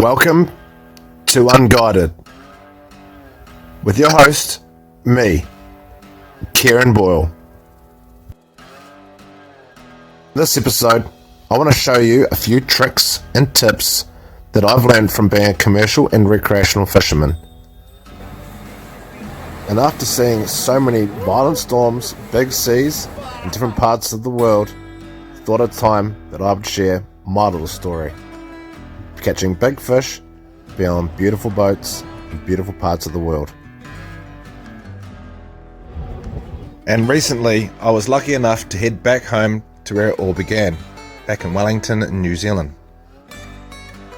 Welcome to Unguided with your host, me, Kieren Boyle. In this episode, I want to show you a few tricks and tips that I've learned from being a commercial and recreational fisherman. And after seeing so many violent storms, big seas in different parts of the world, I thought it time that I would share my little story. Catching big fish, being on beautiful boats in beautiful parts of the world. And recently, I was lucky enough to head back home to where it all began, back in Wellington in New Zealand.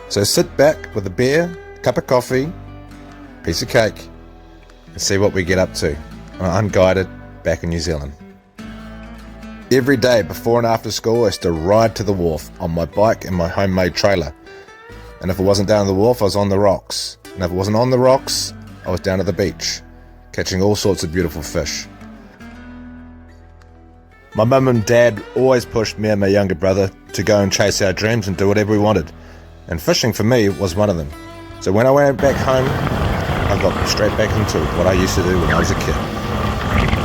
So sit back with a beer, a cup of coffee, piece of cake, and see what we get up to on Unguided back in New Zealand. Every day before and after school, I used to ride to the wharf on my bike and my homemade trailer. And if it wasn't down at the wharf, I was on the rocks. And if it wasn't on the rocks, I was down at the beach, catching all sorts of beautiful fish. My mum and dad always pushed me and my younger brother to go and chase our dreams and do whatever we wanted. And fishing for me was one of them. So when I went back home, I got straight back into what I used to do when I was a kid,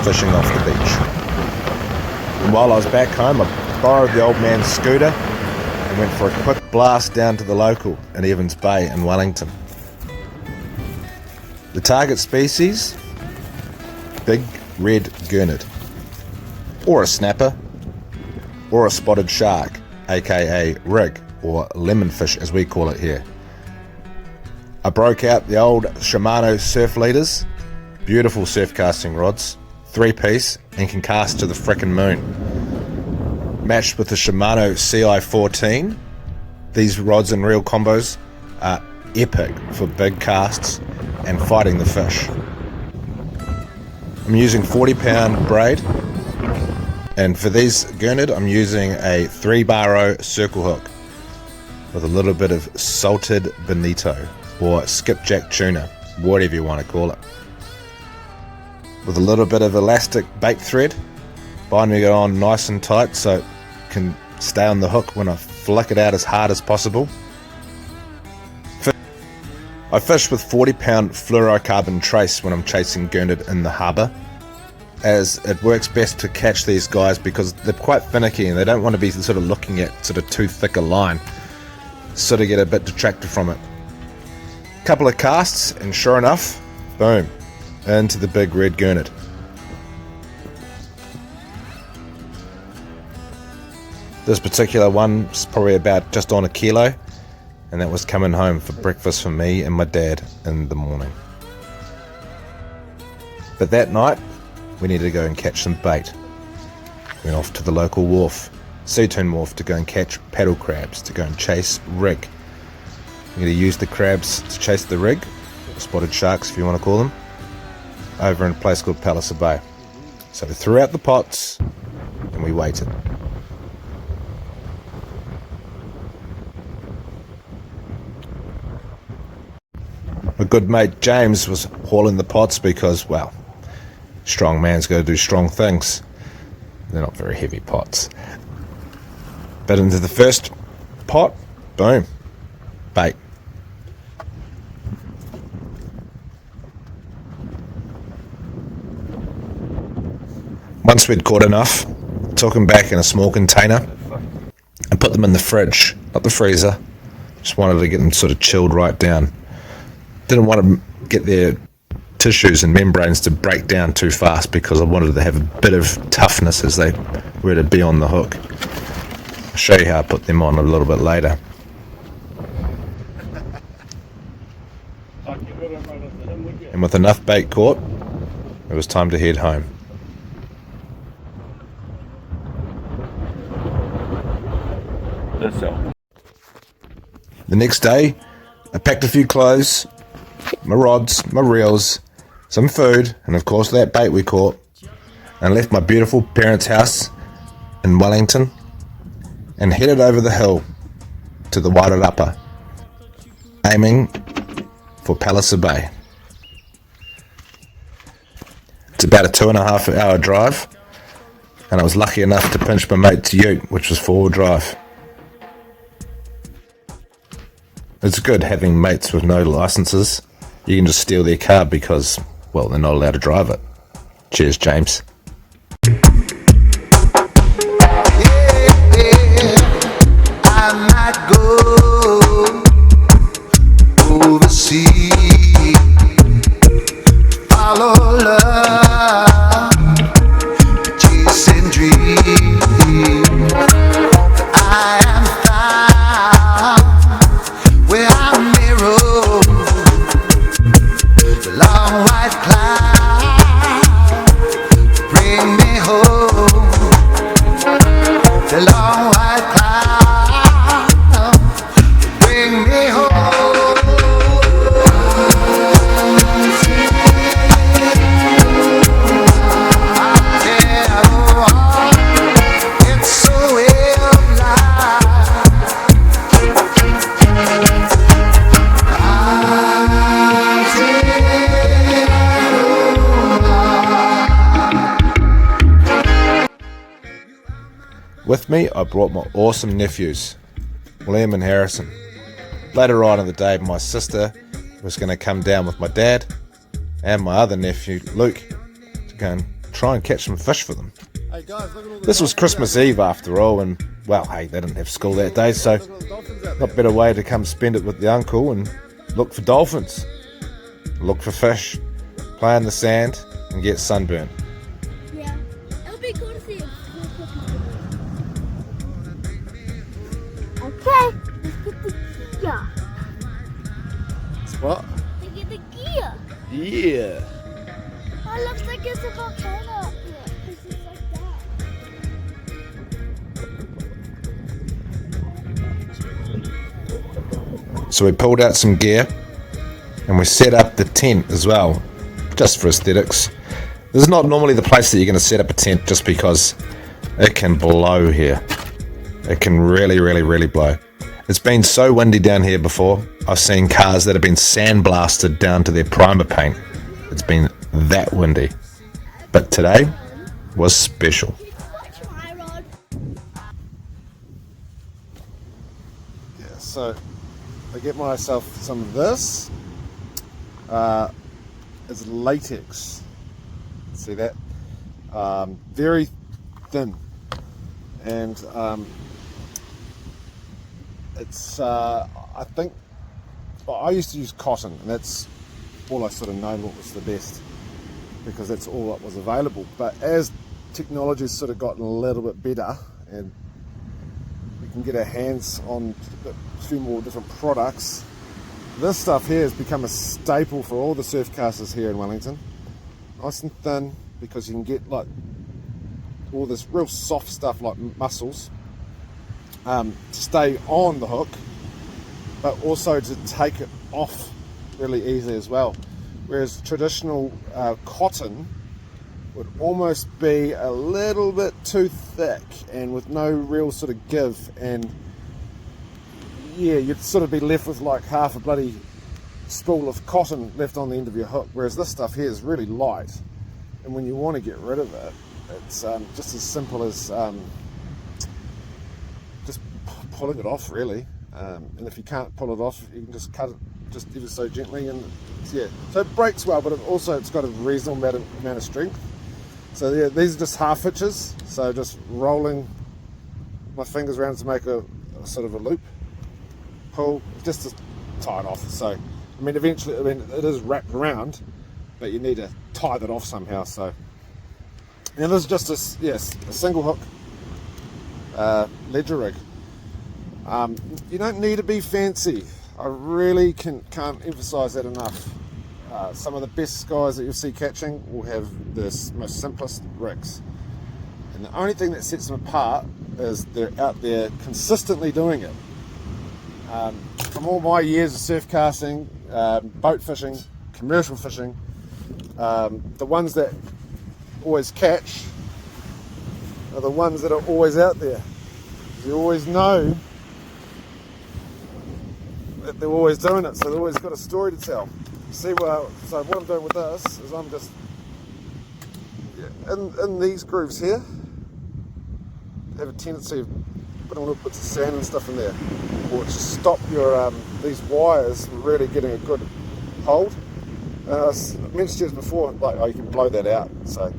fishing off the beach. And while I was back home, I borrowed the old man's scooter and went for a quick blast down to the local in Evans Bay in Wellington. The target species, big red gurnard, or a snapper, or a spotted shark, aka rig, or lemonfish as we call it here. I broke out the old Shimano surf leaders, beautiful surf casting rods, 3-piece, and can cast to the frickin' moon. Matched with the Shimano CI14, these rods and reel combos are epic for big casts and fighting the fish. I'm using 40-pound braid, and for these gurnard I'm using a 3-bar circle hook with a little bit of salted bonito or skipjack tuna, whatever you want to call it, with a little bit of elastic bait thread, binding it on nice and tight so it can stay on the hook when I flick it out as hard as possible. I fish with 40-pound fluorocarbon trace when I'm chasing gurnard in the harbour, as it works best to catch these guys because they're quite finicky and they don't want to be sort of looking at sort of too thick a line, sort of get a bit detracted from it. Couple of casts and sure enough, boom, into the big red gurnard. This particular one's probably about just on a kilo, and that was coming home for breakfast for me and my dad in the morning. But that night, we needed to go and catch some bait. Went off to the local wharf, Seatoon Wharf, to go and catch paddle crabs, to go and chase rig. We're going to use the crabs to chase the rig, or spotted sharks if you want to call them, over in a place called Palliser Bay. So we threw out the pots and we waited. My good mate James was hauling the pots because, well, strong man's got to do strong things. They're not very heavy pots. But into the first pot, boom, bait. Once we'd caught enough, took them back in a small container and put them in the fridge, not the freezer. Just wanted to get them sort of chilled right down. Didn't want to get their tissues and membranes to break down too fast because I wanted to have a bit of toughness as they were to be on the hook. I'll show you how I put them on a little bit later. And with enough bait caught, it was time to head home. The next day, I packed a few clothes, my rods, my reels, some food, and of course that bait we caught, and left my beautiful parents' house in Wellington and headed over the hill to the Wairarapa, aiming for Palliser Bay. It's about a 2.5 hour drive, and I was lucky enough to pinch my mate's ute, which was 4-wheel drive. It's good having mates with no licenses. You can just steal their car because, well, they're not allowed to drive it. Cheers, James. I might go overseas, follow love, chasing dreams. I am found where I may roam. The long white cloud bring me home. The long white cloud bring me home. I tell you all, it's so well life. With me, I brought my awesome nephews, Liam and Harrison. Later on in the day, my sister was going to come down with my dad and my other nephew, Luke, to go and try and catch some fish for them. Hey guys, look at all the This was dolphins Christmas out Eve after all, and, well, hey, they didn't have school that day, so there. Look at all the dolphins out not there. better way to come spend it with the uncle and look for dolphins, look for fish, play in the sand, and get sunburned. Yeah, it'll be cool to see it. Okay, let's get the gear. What? Let's get the gear. Yeah. Oh, it looks like it's a volcano up here. It's just like that. So we pulled out some gear and we set up the tent as well, just for aesthetics. This is not normally the place that you're going to set up a tent just because it can blow here. It can really, really, really blow. It's been so windy down here before. I've seen cars that have been sandblasted down to their primer paint. It's been that windy. But today was special. Watch my rod. Yeah, so I get myself some of this. It's latex. See that? Very thin. And it's, I think, well, I used to use cotton, and that's all I sort of known what was the best, because that's all that was available. But as technology's sort of gotten a little bit better, and we can get our hands on a few more different products, this stuff here has become a staple for all the surf casters here in Wellington. Nice and thin, because you can get like all this real soft stuff like mussels to stay on the hook, but also to take it off really easily as well. Whereas traditional cotton would almost be a little bit too thick and with no real sort of give, and yeah, you'd sort of be left with like half a bloody spool of cotton left on the end of your hook. Whereas this stuff here is really light, and when you want to get rid of it, it's just as simple as just pulling it off, really. And if you can't pull it off, you can just cut it just ever so gently, and yeah, so it breaks well, but it's got a reasonable amount of strength. So yeah, these are just half hitches, so just rolling my fingers around to make a sort of a loop, pull, just to tie it off. So I mean, eventually, it is wrapped around, but you need to tie that off somehow. So now this is just a single hook ledger rig. You don't need to be fancy. I really can't emphasize that enough. Some of the best guys that you'll see catching will have this most simplest rigs, and the only thing that sets them apart is they're out there consistently doing it. From all my years of surf casting, boat fishing, commercial fishing, the ones that always catch are the ones that are always out there. You always know that they're always doing it, so they've always got a story to tell. So what I'm doing with this is I'm just in these grooves here, have a tendency of putting little bits of sand and stuff in there, or to stop your these wires were really getting a good hold. I mentioned to you before, like, oh, you can blow that out. So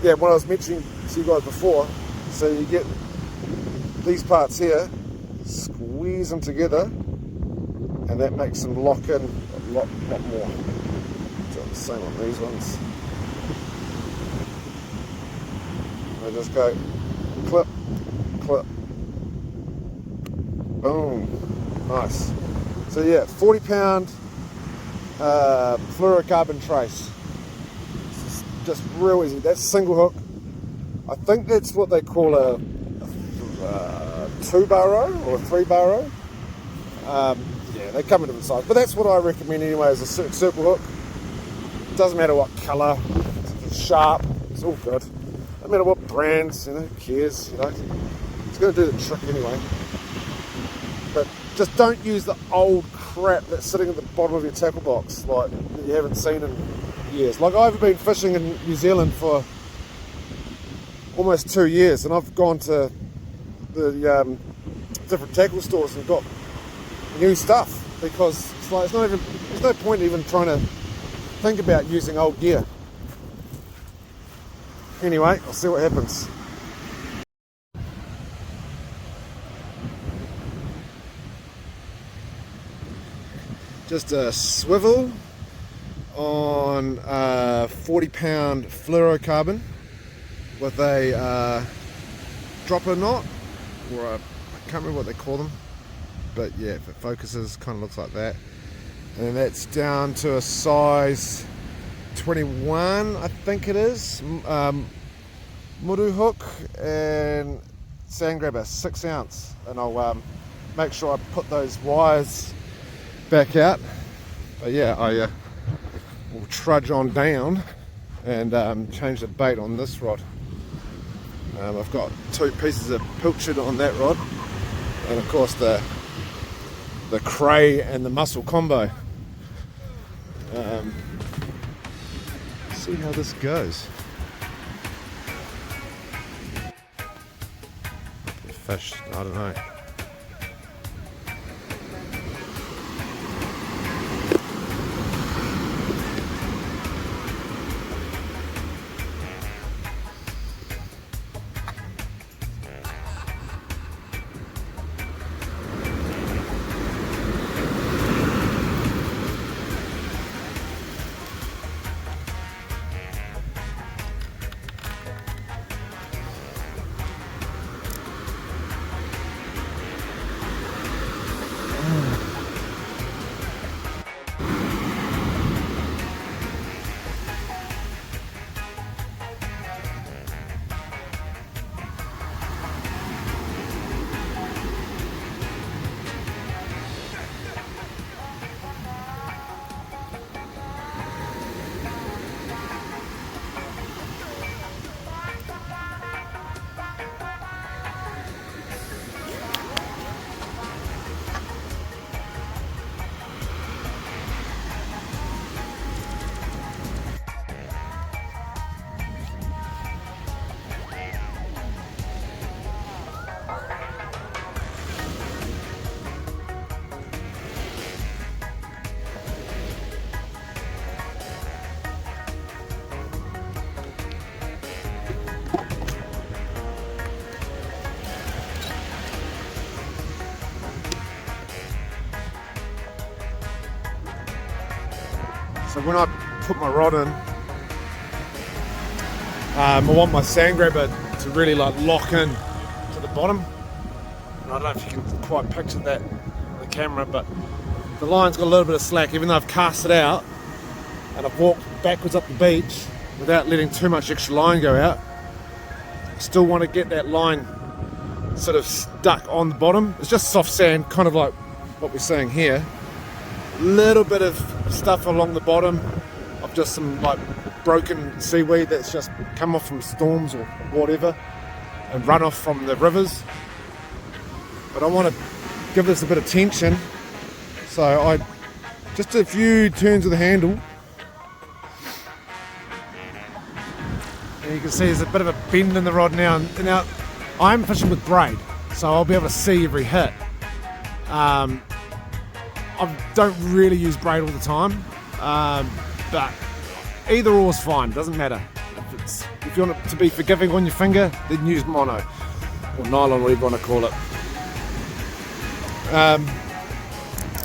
yeah, what I was mentioning to you guys before, so you get these parts here, squeeze them together, and that makes them lock in a lot more. So the same on these ones. I just go clip, clip, boom, nice. So yeah, 40-pound fluorocarbon trace. It's just real easy. That's single hook. I think that's what they call a 2-bar row or a 3-bar row. Yeah, they come in different sizes, but that's what I recommend anyway, as a circle hook. Doesn't matter what colour, it's sharp, it's all good. No matter what brands, you know, who cares, you know. It's going to do the trick anyway. But just don't use the old crap that's sitting at the bottom of your tackle box, like, that you haven't seen in years. Like, I've been fishing in New Zealand for almost 2 years, and I've gone to the different tackle stores and got new stuff, because it's like, there's no point even trying to think about using old gear. Anyway, I'll see what happens. Just a swivel on a 40-pound fluorocarbon with a dropper knot, or I can't remember what they call them, but yeah, if it focuses, kind of looks like that. And that's down to a size 21, I think it is. Muru hook and sand grabber, 6 ounce, and I'll make sure I put those wires back out. But yeah, I will trudge on down and change the bait on this rod. I've got 2 pieces of pilchard on that rod, and of course the cray and the mussel combo. See how this goes. Fish, I don't know. So when I put my rod in, I want my sand grabber to really like lock in to the bottom. And I don't know if you can quite picture that on the camera, but the line's got a little bit of slack, even though I've cast it out and I've walked backwards up the beach without letting too much extra line go out. I still want to get that line sort of stuck on the bottom. It's just soft sand, kind of like what we're seeing here. Little bit of stuff along the bottom of just some like broken seaweed that's just come off from storms or whatever and run off from the rivers. But I want to give this a bit of tension, so I just a few turns of the handle, and you can see there's a bit of a bend in the rod now. Now I'm fishing with braid, so I'll be able to see every hit. I don't really use braid all the time, but either or is fine, doesn't matter. If you want it to be forgiving on your finger, then use mono, or nylon, whatever you want to call it. And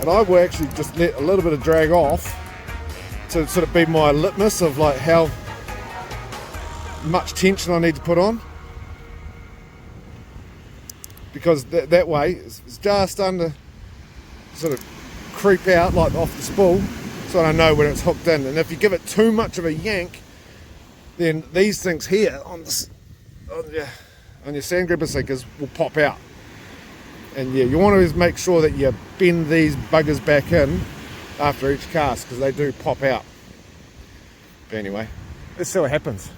I will actually just let a little bit of drag off to sort of be my litmus of like how much tension I need to put on, because that way it's just starting to sort of creep out like off the spool, so I know when it's hooked in. And if you give it too much of a yank, then these things here on your sand grabber sinkers will pop out. And yeah, you want to make sure that you bend these buggers back in after each cast, because they do pop out. But anyway, let's see what happens.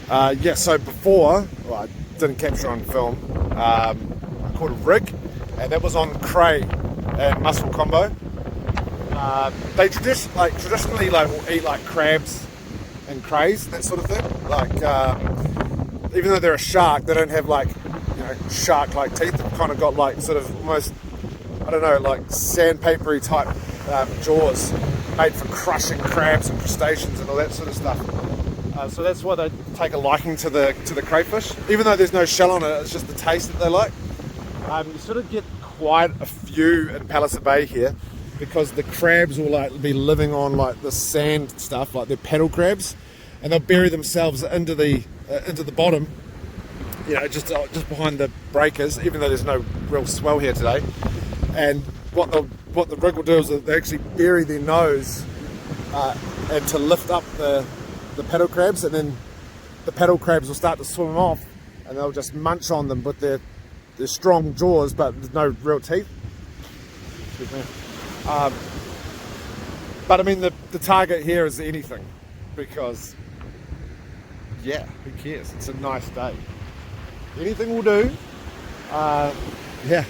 Yeah, so before, well, I didn't capture on film, I caught a rig, and that was on cray and mussel combo. They traditionally will eat like crabs and crays, that sort of thing. Like, even though they're a shark, they don't have like, shark-like teeth. They've kind of got like sort of almost, I don't know, like sandpapery type jaws made for crushing crabs and crustaceans and all that sort of stuff. So that's why they take a liking to the crayfish. Even though there's no shell on it, it's just the taste that they like. You sort of get quite a few in Palliser Bay here, because the crabs will like be living on like the sand stuff, like they're paddle crabs, and they'll bury themselves into the bottom, just behind the breakers, even though there's no real swell here today. And what the rig will do is they actually bury their nose and to lift up the paddle crabs, and then the paddle crabs will start to swim off, and they'll just munch on them with their strong jaws, but there's no real teeth. Excuse me. But I mean, the target here is anything, because yeah, who cares? It's a nice day. Anything will do. Yeah,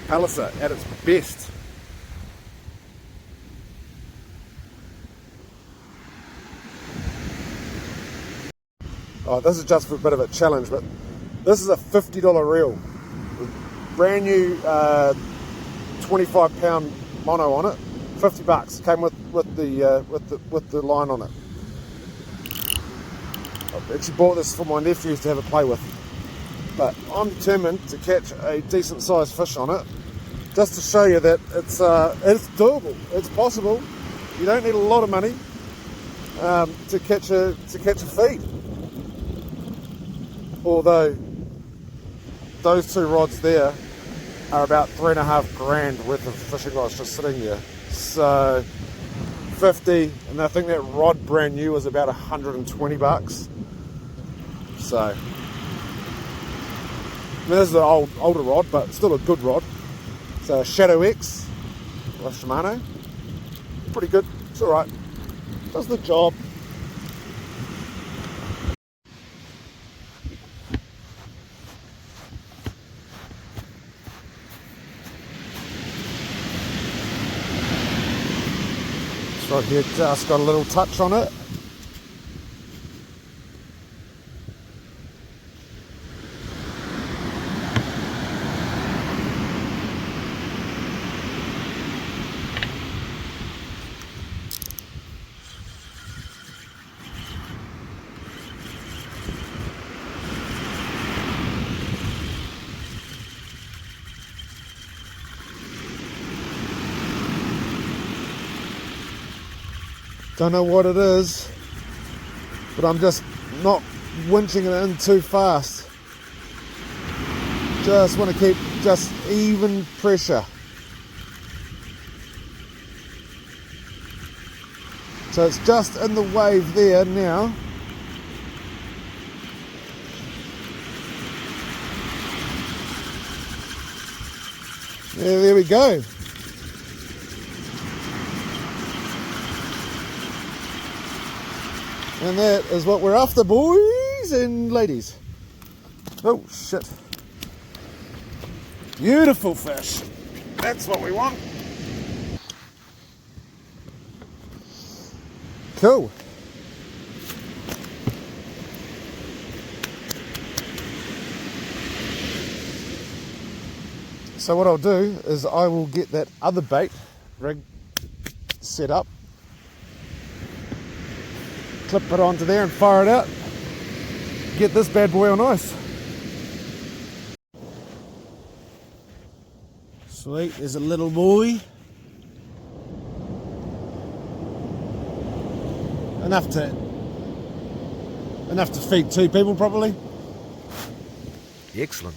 Palliser at its best. Oh, this is just for a bit of a challenge, but this is a $50 reel. Brand new 25-pound mono on it. $50. Came with the line on it. I actually bought this for my nephews to have a play with. But I'm determined to catch a decent sized fish on it, just to show you that it's doable. It's possible. You don't need a lot of money to catch a feed. Although those two rods there are about $3.5 grand worth of fishing rods just sitting there. So 50, and I think that rod brand new was about $120. So I mean, this is an older rod, but still a good rod. So Shadow X, by Shimano, pretty good. It's all right. Does the job. Right here, just got a little touch on it. Don't know what it is, but I'm just not winching it in too fast. Just want to keep just even pressure. So it's just in the wave there now. Yeah, there we go. And that is what we're after, boys and ladies. Oh, shit. Beautiful fish. That's what we want. Cool. So what I'll do is I will get that other bait rig set up, clip it onto there and fire it out, get this bad boy on ice. Sweet, there's a little boy. Enough to feed 2 people probably. Excellent.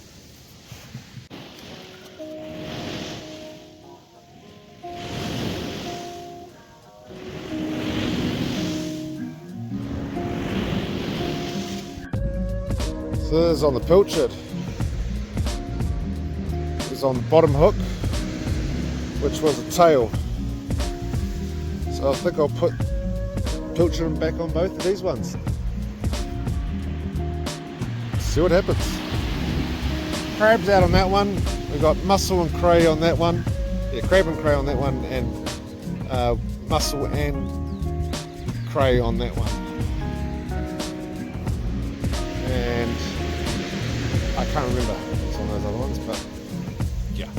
So this is on the pilchard. This is on the bottom hook, which was a tail. So I think I'll put pilchard back on both of these ones. See what happens. Crabs out on that one. We've got mussel and cray on that one. Yeah, crab and cray on that one, and mussel and cray on that one. And I can't remember what's on those other ones, but yeah.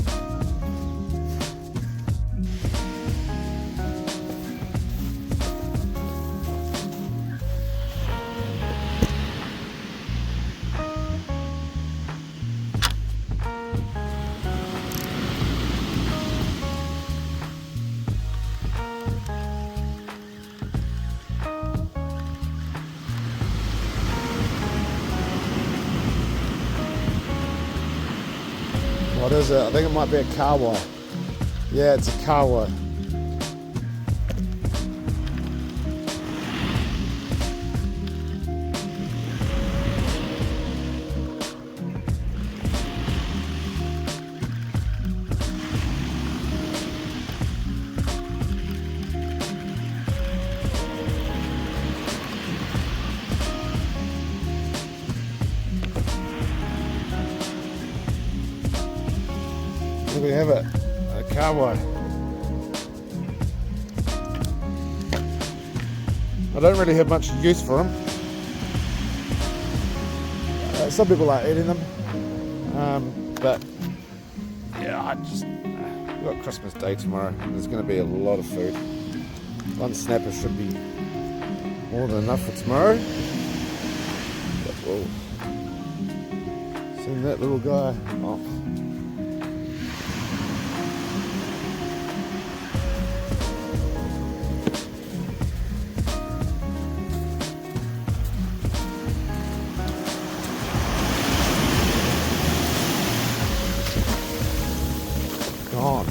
What is it? I think it might be a kahawai. Yeah, it's a kahawai. There we have it, a kahawai. I don't really have much use for them. Some people are eating them, but yeah, we've got Christmas Day tomorrow. There's going to be a lot of food. One snapper should be more than enough for tomorrow. But whoa, seen that little guy? Oh. Gone.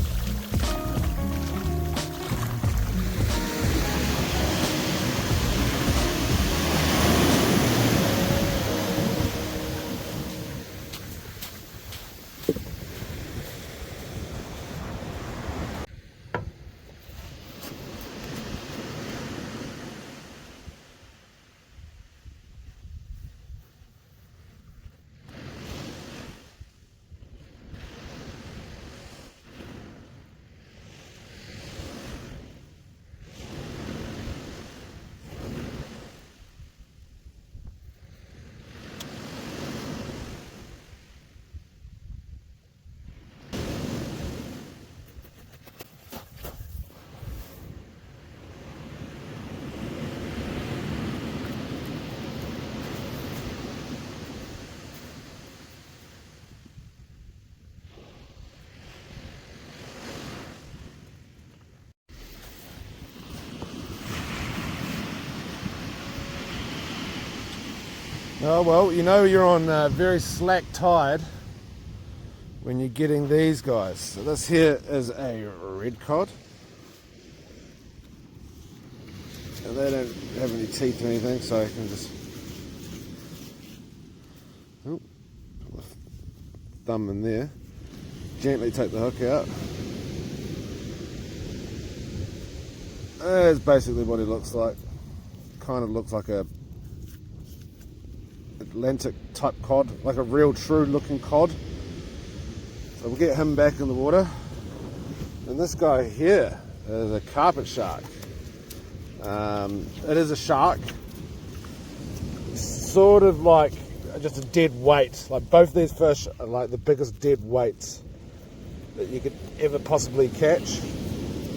Oh well, you know you're on very slack tide when you're getting these guys. So this here is a red cod. And they don't have any teeth or anything, so I can just put my thumb in there, gently take the hook out. That's basically what he looks like. Kind of looks like a Atlantic type cod, like a real true looking cod. So we'll get him back in the water. And this guy here is a carpet shark. It is a shark, sort of like just a dead weight. Like both these fish are like the biggest dead weights that you could ever possibly catch.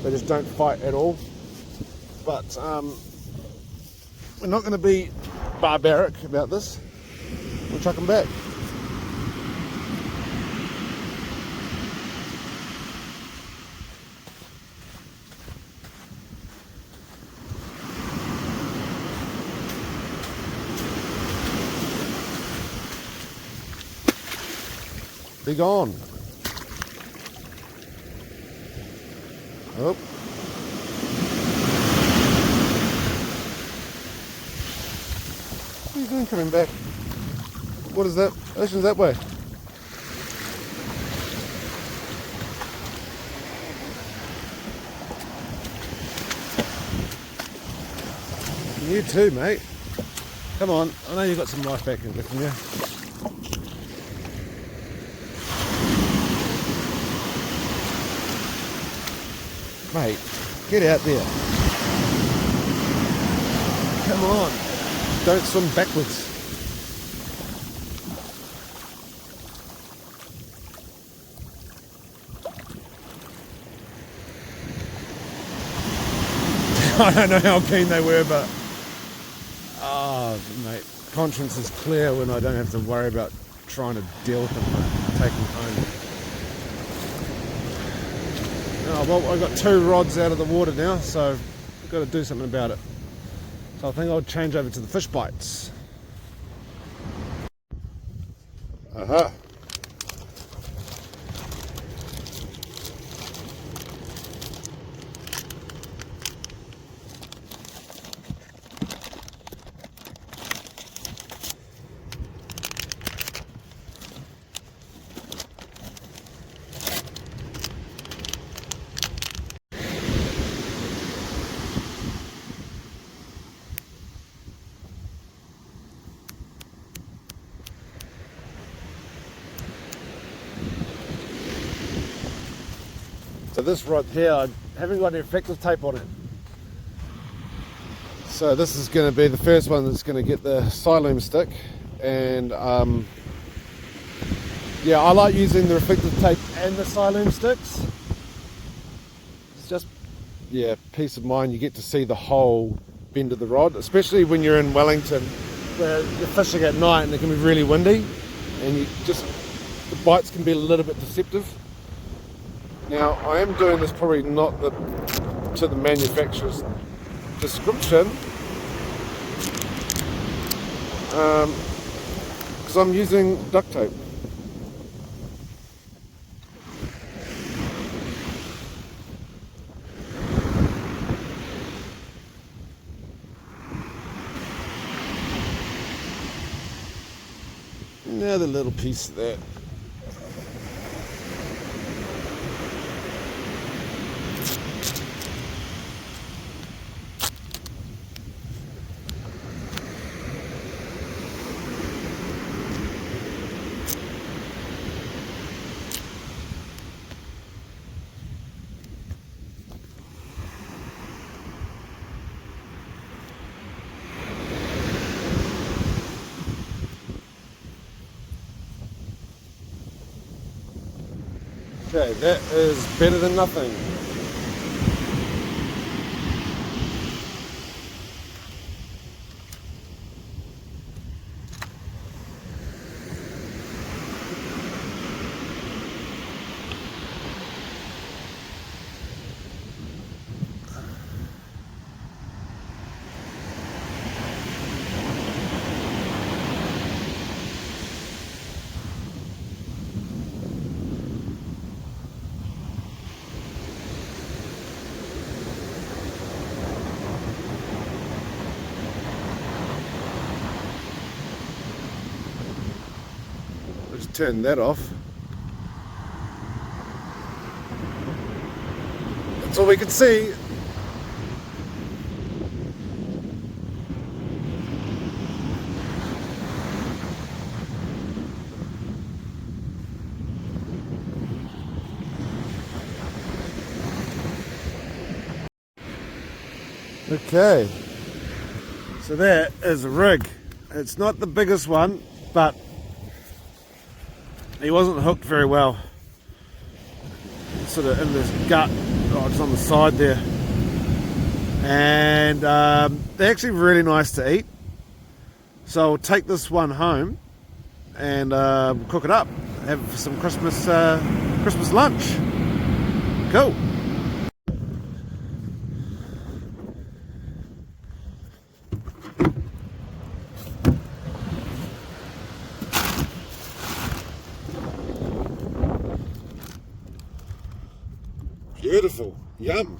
They just don't fight at all. But we're not going to be barbaric about this. We'll chuck them back. Be gone. Oh. What are you doing coming back? What is that? Ocean's that way. You too, mate. Come on. I know you've got some life back in you. Mate, get out there. Come on. Don't swim backwards. I don't know how keen they were, but mate, conscience is clear when I don't have to worry about trying to deal with them and take them home. Oh, well, I've got 2 rods out of the water now, so I've got to do something about it. So I think I'll change over to the fish bites. Aha. So this rod here, I haven't got any reflective tape on it. So this is going to be the first one that's going to get the siloam stick. And yeah, I like using the reflective tape and the siloam sticks. It's just, yeah, peace of mind. You get to see the whole bend of the rod, especially when you're in Wellington, where you're fishing at night and it can be really windy. And the bites can be a little bit deceptive. Now, I am doing this probably not to the manufacturer's description, because I'm using duct tape. Another little piece of that. Okay, that is better than nothing. Let's turn that off. That's all we can see. Okay, so that is a rig. It's not the biggest one, but he wasn't hooked very well. sort of in this gut, just on the side there. And they're actually really nice to eat. So I'll take this one home and cook it up, have some Christmas lunch. Cool. Beautiful. Yum.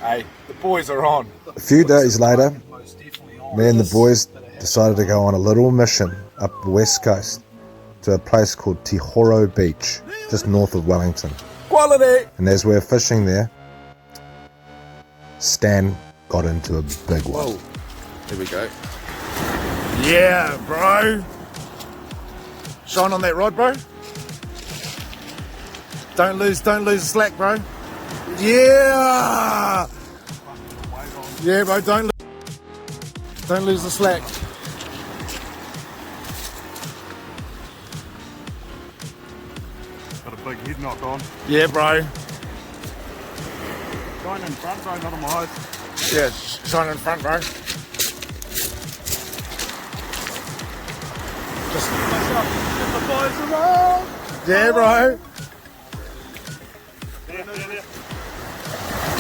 Hey, the boys are on. A few days later, me and the boys decided to go on a little mission up the west coast to a place called Tihoro Beach, just north of Wellington. Quality! And as we were fishing there, Stan got into a big one. Whoa. Here we go. Yeah, bro. Shine on that rod, bro. Don't lose the slack, bro. Yeah! Yeah, bro, don't lose the slack. Got a big head knock on. Yeah, bro. Shine in front, bro, not on my eyes. Yeah, shine in front, bro. Just The boys are on! yeah, bro.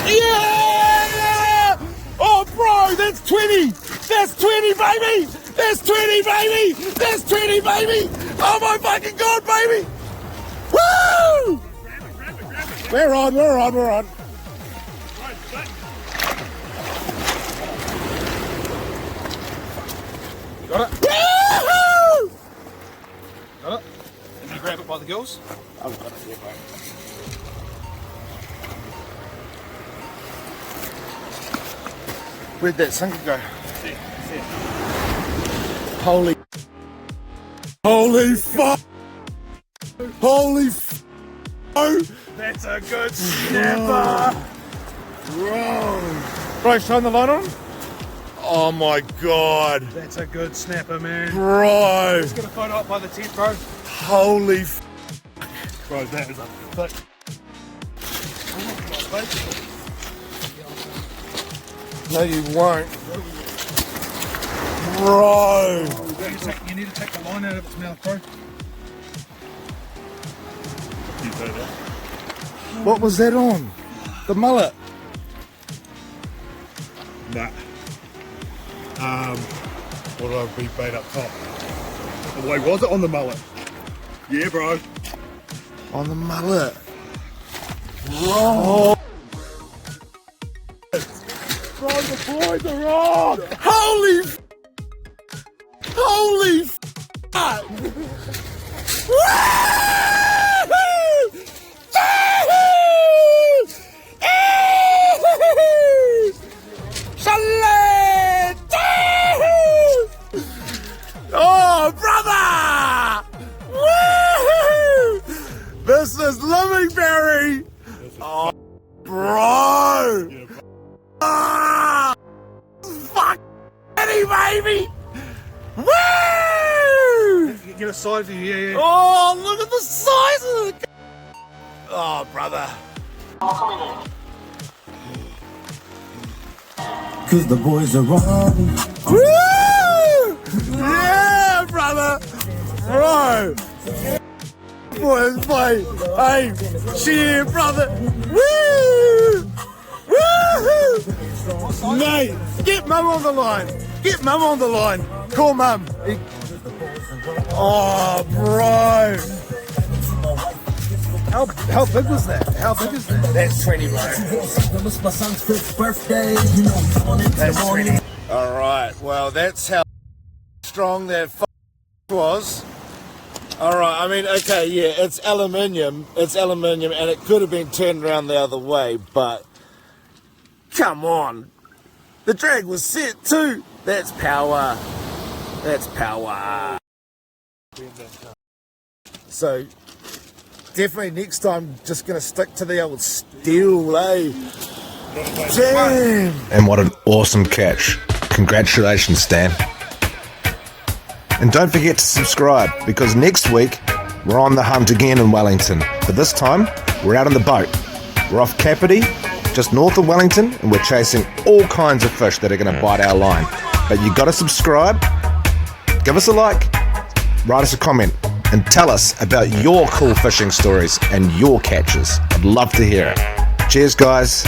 Yeah! Oh, bro, that's 20! That's 20, baby! That's 20, baby! That's 20, baby! Oh my fucking god, baby! Woo! We're on. Got it? Woo-hoo! Got it? Can you grab it by the gills? I've got it here, bro. Where'd that sinker go? Holy fuck! Holy f! Oh! That's a good snapper! Bro, shine the light on. Oh my god, That's a good snapper, man. bro! Get a photo up by the tent, bro. Holy f! Bro, that is a thick. No, you won't, bro. You need to take the line out of its mouth, bro. You say that? What was that on? The mullet. Nah. What did I rebait up top? Oh, wait, was it on the mullet? Yeah, bro. On the mullet. Bro. Bro, the boys are on! Holy f! Holy f! Oh, brother! Woo! This is Livingberry! Oh, bro! Yeah, bro. Ah! Fuck baby! Woo! Get a side view, yeah. Oh, look at the size of the. Oh, brother. Cause the boys are on. Woo! Yeah, brother. Bro. Boys play. Hey, cheer, brother. Woo! Woo! Mate, get mum on the line. Get mum on the line. Call mum. Oh, bro. How big was that? How big is that? That's 20, bro. It's my son's 5th birthday. You know he's on it. That's 20. All right. Well, that's how strong that was. All right. I mean, okay, yeah, it's aluminium. It's aluminium, and it could have been turned around the other way, but come on. The drag was set too. That's power. That's power. So, definitely next time, just gonna stick to the old steel, eh? Damn! And what an awesome catch. Congratulations, Stan. And don't forget to subscribe, because next week we're on the hunt again in Wellington, but this time we're out on the boat. We're off Kapiti, just north of Wellington, and we're chasing all kinds of fish that are going to bite our line. But you got to subscribe, give us a like, write us a comment, and tell us about your cool fishing stories and your catches. I'd love to hear it. Cheers, guys.